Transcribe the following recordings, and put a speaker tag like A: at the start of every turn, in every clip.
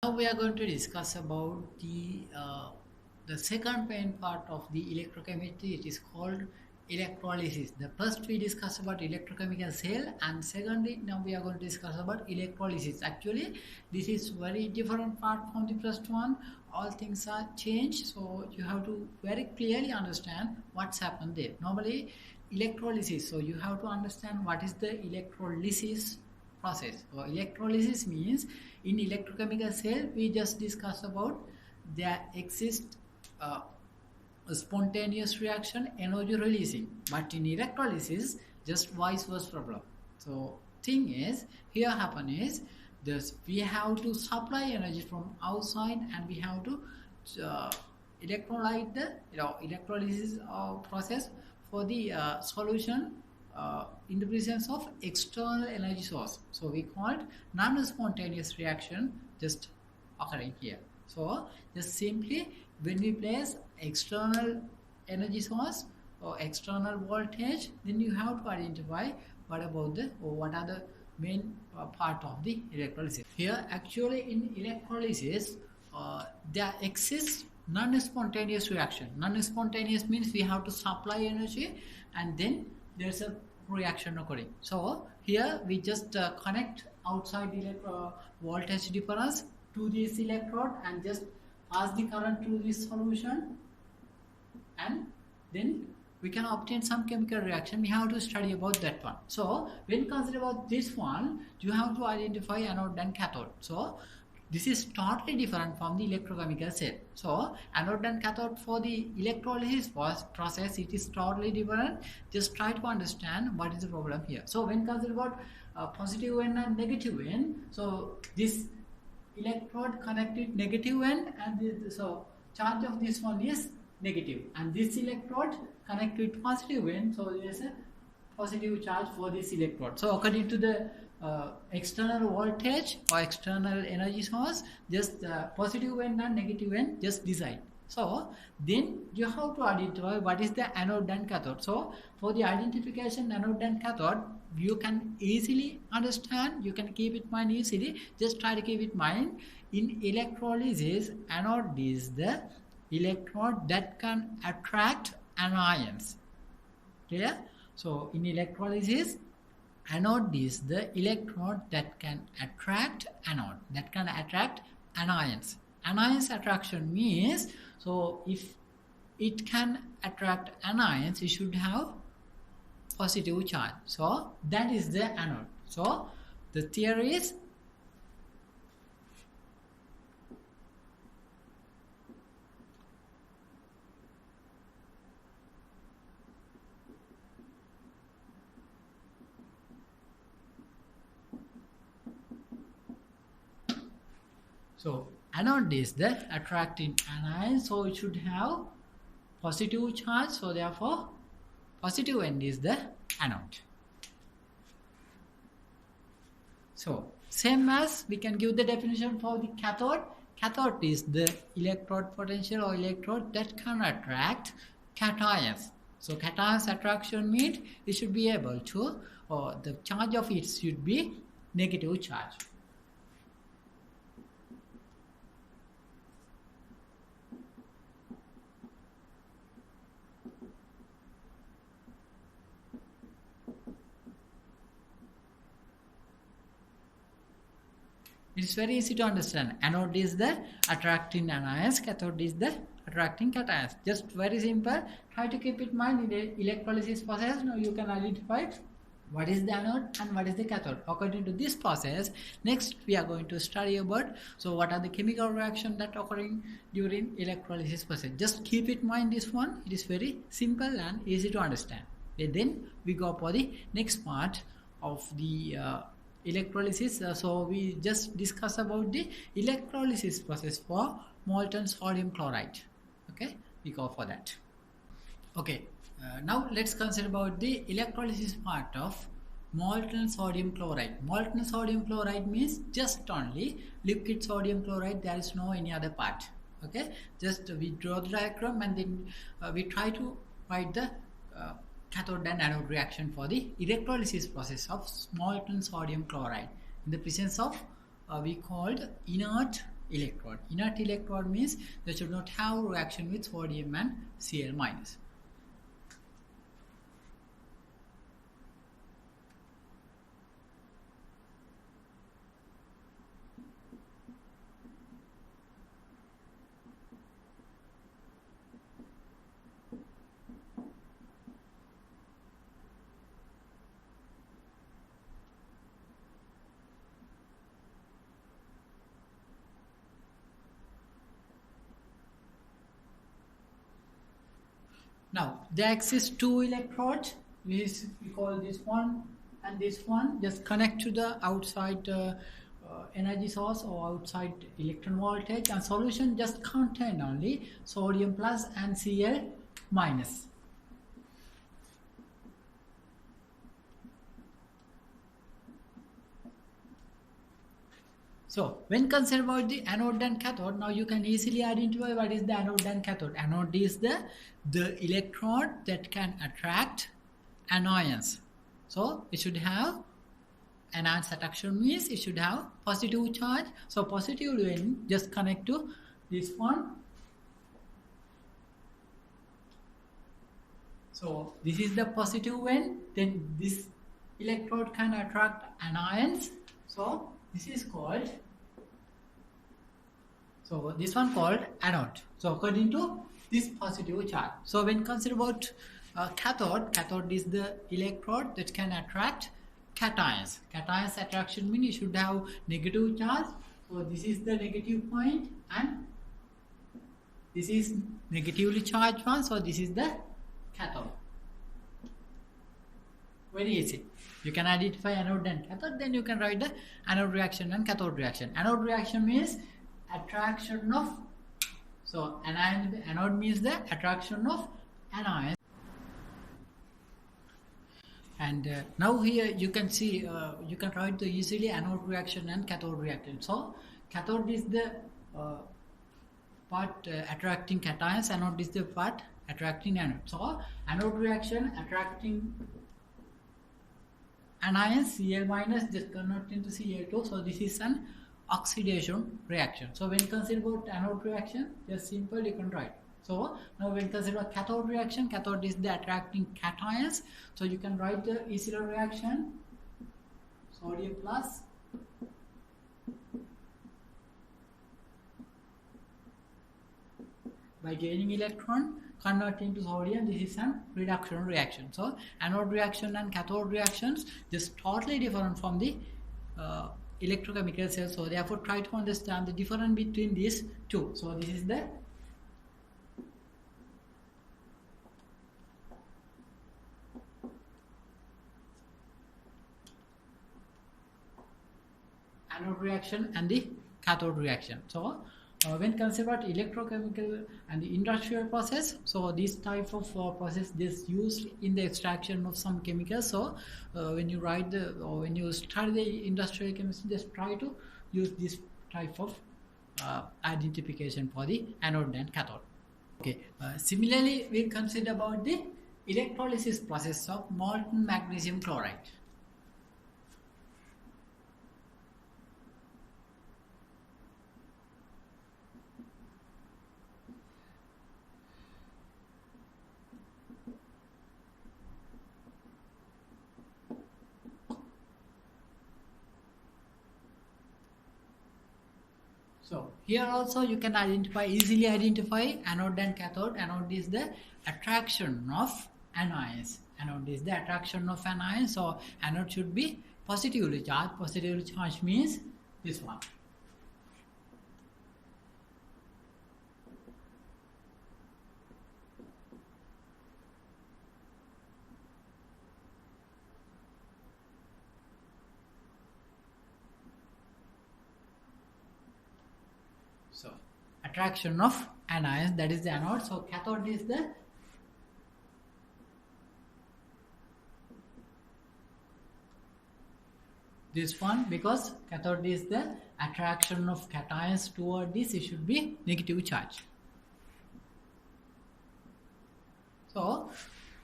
A: Now we are going to discuss about the second main part of the electrochemistry. It is called electrolysis. The first we discussed about electrochemical cell, and secondly now we are going to discuss about electrolysis. Actually, this is very different part from the first one. All things are changed, so you have to very clearly understand what's happened there. Normally, electrolysis. So you have to understand what is the electrolysis process. So electrolysis means in electrochemical cell we just discussed about there exists a spontaneous reaction, energy releasing, but in electrolysis just vice versa problem. So thing is here happen is this, we have to supply energy from outside and we have to electrolyte the electrolysis process for the solution in the presence of external energy source. So we call it non-spontaneous reaction just occurring here. So just simply when we place external energy source or external voltage, then you have to identify what about the or what are the main part of the electrolysis. Here actually in electrolysis there exists non-spontaneous reaction. Non-spontaneous means we have to supply energy and then there's a reaction occurring. So here we just connect outside voltage difference to this electrode and just pass the current to this solution, and then we can obtain some chemical reaction. We have to study about that one. So when consider about this one, you have to identify anode and cathode. So this is totally different from the electrochemical cell. So anode and cathode for the electrolysis process, it is totally different. Just try to understand what is the problem here. So when consider about positive end and negative end, so this electrode connected negative end and so charge of this one is negative, and this electrode connected positive end, so there is a positive charge for this electrode. So according to the external voltage or external energy source, just positive end and negative end just decide. So then you have to identify what is the anode and cathode. So for the identification anode and cathode, you can easily understand, you can keep it in mind easily. Just try to keep it in mind. In electrolysis, anode is the electrode that can attract anions. Clear? So in electrolysis, anode is the electrode that can attract anions. Anions attraction means, so if it can attract anions, it should have positive charge. So that is the anode. So the theory is anode is the attracting anion, so it should have positive charge, so therefore positive end is the anode. So same as we can give the definition for the cathode. Cathode is the electrode potential or electrode that can attract cations. So cations attraction means it should be able to, or the charge of it should be negative charge. It is very easy to understand. Anode is the attracting anions, cathode is the attracting cations. Just very simple. Try to keep it in mind in the electrolysis process. Now you can identify what is the anode and what is the cathode. According to this process, next we are going to study about so what are the chemical reactions that occurring during electrolysis process. Just keep it in mind this one. It is very simple and easy to understand. And then we go for the next part of the electrolysis. So we just discuss about the electrolysis process for molten sodium chloride. Okay, we go for that. Okay, now let's consider about the electrolysis part of molten sodium chloride. Molten sodium chloride means just only liquid sodium chloride, there is no any other part. Okay, just we draw the diagram and then we try to write the cathode and anode reaction for the electrolysis process of molten sodium chloride in the presence of we called inert electrode. Inert electrode means they should not have reaction with sodium and Cl minus. Now there exist two electrodes. We call this one and this one. Just connect to the outside energy source or outside electron voltage, and solution just contain only sodium plus and Cl minus. So when consider about the anode and cathode, now you can easily identify what is the anode and cathode. Anode is the electrode that can attract anions. So it should have anions attraction, means it should have positive charge. So positive when just connect to this one. So this is the positive when, then this electrode can attract anions. So this is called, so this one called anode. So according to this positive charge. So when consider about cathode is the electrode that can attract cations. Cations attraction means you should have negative charge. So this is the negative point and this is negatively charged one. So this is the cathode. Very easy. You can identify anode and cathode, then you can write the anode reaction and cathode reaction. Anode reaction means attraction of, so anode means the attraction of anions. And now here you can see, you can write the easily anode reaction and cathode reaction. So cathode is the part attracting cations, anode is the part attracting anode. So anode reaction attracting anions Cl minus just convert into Cl2. So this is an oxidation reaction. So when consider about anode reaction, just simple you can write. So now when consider cathode reaction, cathode is the attracting cations. So you can write the easily reaction, sodium plus by gaining electron converting to sodium. This is an reduction reaction. So anode reaction and cathode reactions just totally different from the electrochemical cells. So therefore try to understand the difference between these two. So this is the anode reaction and the cathode reaction. So when considered electrochemical and the industrial process, so this type of process is used in the extraction of some chemicals. So when you write the, or when you study the industrial chemistry, just try to use this type of identification for the anode and cathode. Okay. Similarly, we'll consider about the electrolysis process of molten magnesium chloride. So here also you can easily identify anode and cathode. Anode is the attraction of anions. Anode is the attraction of anions. So anode should be positively charged. Positively charged means this one. So attraction of anions, that is the anode. So cathode is the this one, because cathode is the attraction of cations toward this, it should be negative charge. So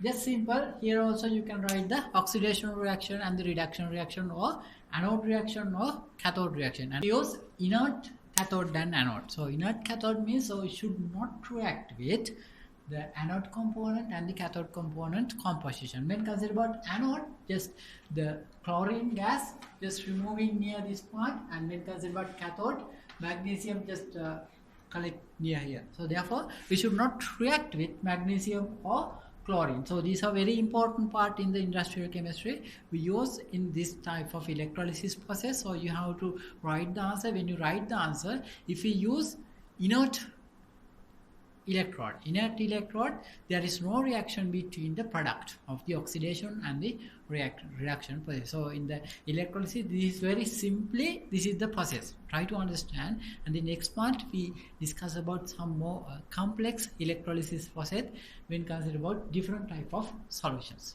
A: just simple. Here also you can write the oxidation reaction and the reduction reaction, or anode reaction or cathode reaction, and use inert cathode than anode. So inert cathode means so it should not react with the anode component and the cathode component composition. When consider about anode, just the chlorine gas just removing near this point, and when consider about cathode, magnesium just collect near here. So therefore, we should not react with magnesium or chlorine. So these are very important part in the industrial chemistry we use in this type of electrolysis process. So you have to write the answer. When you write the answer, if we use inert electrode, there is no reaction between the product of the oxidation and the reaction process. So in the electrolysis, this is very simply, this is the process. Try to understand, and the next part we discuss about some more complex electrolysis process when consider about different type of solutions.